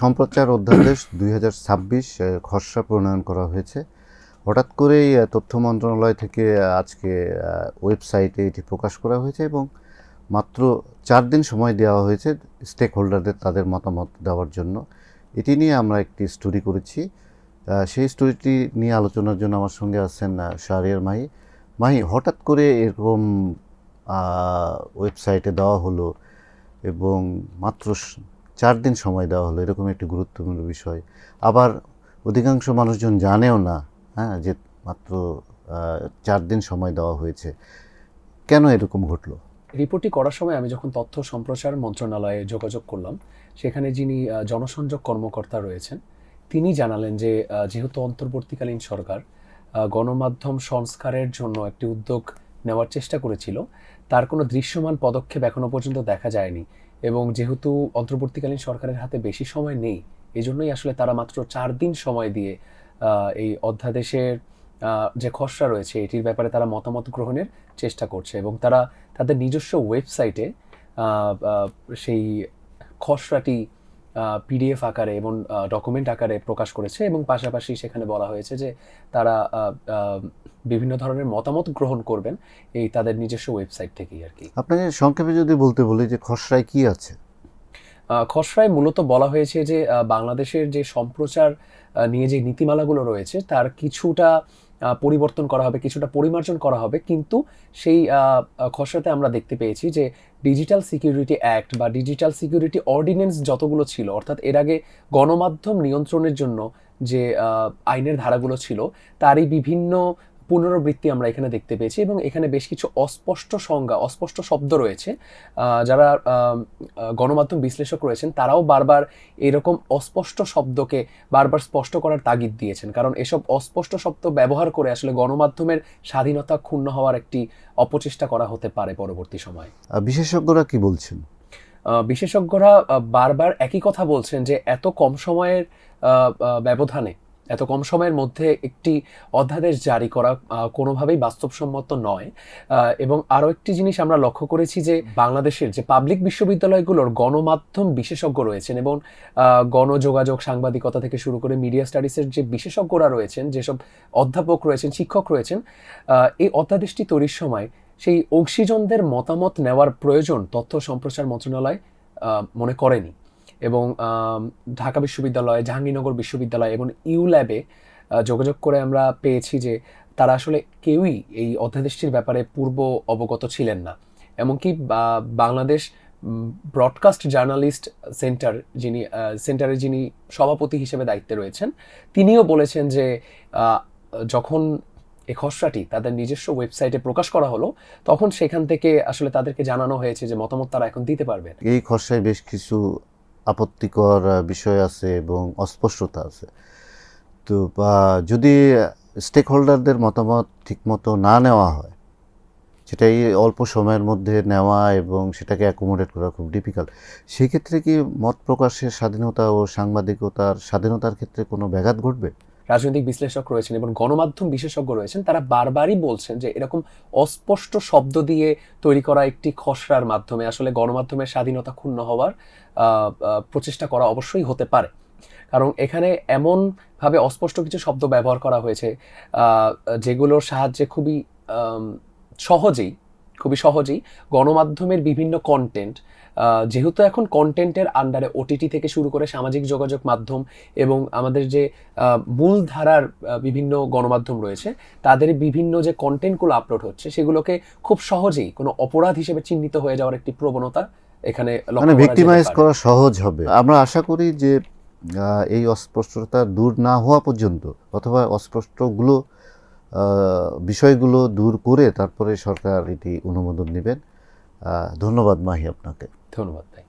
সম্প্রচার অধ্যাদেশ ২০২৬ খসড়া প্রণয়ন করা হয়েছে। হঠাৎ করেই তথ্য মন্ত্রণালয় থেকে আজকে ওয়েবসাইটে এটি প্রকাশ করা হয়েছে এবং মাত্র 4 দিন সময় দেওয়া হয়েছে স্টেক হোল্ডারদের তাদের মতামত দেওয়ার জন্য। এটি নিয়ে আমরা একটি স্টোরি করেছি। সেই স্টোরিটি নিয়ে আলোচনার জন্য আমার সঙ্গে আছেন শাহরিয়ার মাহি। মাহি, হঠাৎ করে এরকম ওয়েবসাইটে দেওয়া হলো এবং মাত্র 4 দিন সময় দেওয়া হলো, এরকম একটি গুরুত্বপূর্ণ বিষয়। আবার অধিকাংশ মানুষজন জানেও না যে মাত্র 4 দিন সময় দেওয়া হয়েছে। কেন এরকম ঘটলো? রিপোর্টটি করার সময় আমি যখন তথ্য সম্প্রচার মন্ত্রণালয়ে যোগাযোগ করলাম, সেখানে যিনি জনসংযোগ কর্মকর্তা রয়েছেন তিনি জানালেন যে যেহেতু অন্তর্বর্তীকালীন সরকার গণমাধ্যম সংস্কারের জন্য একটি উদ্যোগ নেওয়ার চেষ্টা করেছিল, তার কোনো দৃশ্যমান পদক্ষেপ এখনো পর্যন্ত দেখা যায়নি। এবং যেহেতু অন্তর্বর্তীকালীন সরকারের হাতে বেশি সময় নেই, এই জন্যই আসলে তারা মাত্র 4 দিন সময় দিয়ে এই অধ্যাদেশের যে খসড়া রয়েছে এটির ব্যাপারে তারা মতামত গ্রহণের চেষ্টা করছে। এবং তারা তাদের নিজস্ব ওয়েবসাইটে সেই খসড়াটি পিডিএফ আকারে এবং ডকুমেন্ট আকারে প্রকাশ করেছে। এবং পাশাপাশি সেখানে বলা হয়েছে যে তারা বিভিন্ন ধরনের মতামত গ্রহণ করবেন এই তাদের নিজস্ব ওয়েবসাইট থেকেই আর কি। আপনাকে সংক্ষেপে যদি বলতে বলি যে খসড়ায় কি আছে? খসড়ায় মূলত বলা হয়েছে যে বাংলাদেশের যে সম্প্রচার নিয়ে যে নীতিমালাগুলো রয়েছে তার কিছুটা পরিবর্তন করা হবে, কিছুটা পরিমার্জন করা হবে। কিন্তু সেই খসড়াতে আমরা দেখতে পেয়েছি যে ডিজিটাল সিকিউরিটি অ্যাক্ট বা ডিজিটাল সিকিউরিটি অর্ডিন্যান্স যতগুলো ছিল, অর্থাৎ এর আগে গণমাধ্যম নিয়ন্ত্রণের জন্য যে আইনের ধারাগুলো ছিল তারই বিভিন্ন পুনরাবৃত্তি আমরা এখানে দেখতে পেয়েছি। এবং এখানে বেশ কিছু অস্পষ্ট সংজ্ঞা, অস্পষ্ট শব্দ রয়েছে। যারা গণমাধ্যম বিশ্লেষক রয়েছেন তারাও বারবার এরকম অস্পষ্ট শব্দকে বারবার স্পষ্ট করার তাগিদ দিয়েছেন, কারণ এসব অস্পষ্ট শব্দ ব্যবহার করে আসলে গণমাধ্যমের স্বাধীনতা ক্ষুণ্ণ হওয়ার একটি অপচেষ্টা করা হতে পারে পরবর্তী সময়ে। বিশেষজ্ঞরা কি বলছেন? বিশেষজ্ঞরা বারবার একই কথা বলছেন যে এত কম সময়ের ব্যবধানে, এত কম সময়ের মধ্যে একটি অধ্যাদেশ জারি করা কোনোভাবেই বাস্তবসম্মত নয়। এবং আরও একটি জিনিস আমরা লক্ষ্য করেছি যে বাংলাদেশের যে পাবলিক বিশ্ববিদ্যালয়গুলোর গণমাধ্যম বিশেষজ্ঞ রয়েছেন এবং গণযোগাযোগ, সাংবাদিকতা থেকে শুরু করে মিডিয়া স্টাডিজের যে বিশেষজ্ঞরা রয়েছেন, যেসব অধ্যাপক রয়েছেন, শিক্ষক রয়েছেন, এই অধ্যাদেশটি তৈরির সময় সেই অংশীজনদের মতামত নেওয়ার প্রয়োজন তথ্য সম্প্রচার মন্ত্রণালয় মনে করেনি। এবং ঢাকা বিশ্ববিদ্যালয়, জাহাঙ্গীরনগর বিশ্ববিদ্যালয় এবং ইউল্যাবে যোগাযোগ করে আমরা পেয়েছি যে তারা আসলে কেউই এই অধ্যাদেশটির ব্যাপারে পূর্ব অবগত ছিলেন না। এমনকি বাংলাদেশ ব্রডকাস্ট জার্নালিস্ট সেন্টারের যিনি সভাপতি হিসেবে দায়িত্বে রয়েছেন, তিনিও বলেছেন যে যখন এই খসড়াটি তাদের নিজস্ব ওয়েবসাইটে প্রকাশ করা হলো তখন সেখান থেকে আসলে তাদেরকে জানানো হয়েছে যে মতামত তারা এখন দিতে পারবেন। এই খসড়ায় বেশ কিছু আপত্তিকর বিষয় আছে এবং অস্পষ্টতা আছে। তো যদি স্টেক হোল্ডারদের মতামত ঠিকমতো না নেওয়া হয়, সেটাই অল্প সময়ের মধ্যে নেওয়া এবং সেটাকে অ্যাকোমোডেট করা খুব ডিফিকাল্ট, সেক্ষেত্রে কি মত প্রকাশের স্বাধীনতা ও সাংবাদিকতার স্বাধীনতার ক্ষেত্রে কোনো ব্যাঘাত ঘটবে? রাজনৈতিক বিশ্লেষক রয়েছেন এবং গণমাধ্যম বিশেষজ্ঞ রয়েছেন, তারা বারবারই বলছেন যে এরকম অস্পষ্ট শব্দ দিয়ে তৈরি করা একটি খসড়ার মাধ্যমে আসলে গণমাধ্যমের স্বাধীনতা ক্ষুণ্ণ হওয়ার প্রচেষ্টা করা অবশ্যই হতে পারে। কারণ এখানে এমনভাবে অস্পষ্ট কিছু শব্দ ব্যবহার করা হয়েছে যেগুলোর সাহায্যে খুবই সহজেই গণমাধ্যমের বিভিন্ন কন্টেন্ট, যেহেতু এখন কন্টেন্টের আন্ডারে ওটিটি থেকে শুরু করে সামাজিক যোগাযোগ মাধ্যম এবং আমাদের যে মূলধারার বিভিন্ন গণমাধ্যম রয়েছে তাদের বিভিন্ন যে কন্টেন্টগুলো আপলোড হচ্ছে সেগুলোকে খুব সহজেই কোনো অপরাধ হিসেবে চিহ্নিত হয়ে যাওয়ার একটি প্রবণতা এখানে মানে ভিক্টিমাইজ করা সহজ হবে। আমরা আশা করি যে এই অস্পষ্টতা দূর না হওয়া পর্যন্ত, অথবা বিষয়গুলো দূর করে তারপরে সরকার এটি অনুমোদন নেবেন। ধন্যবাদ মাহি আপনাকে। ধন্যবাদ ভাই।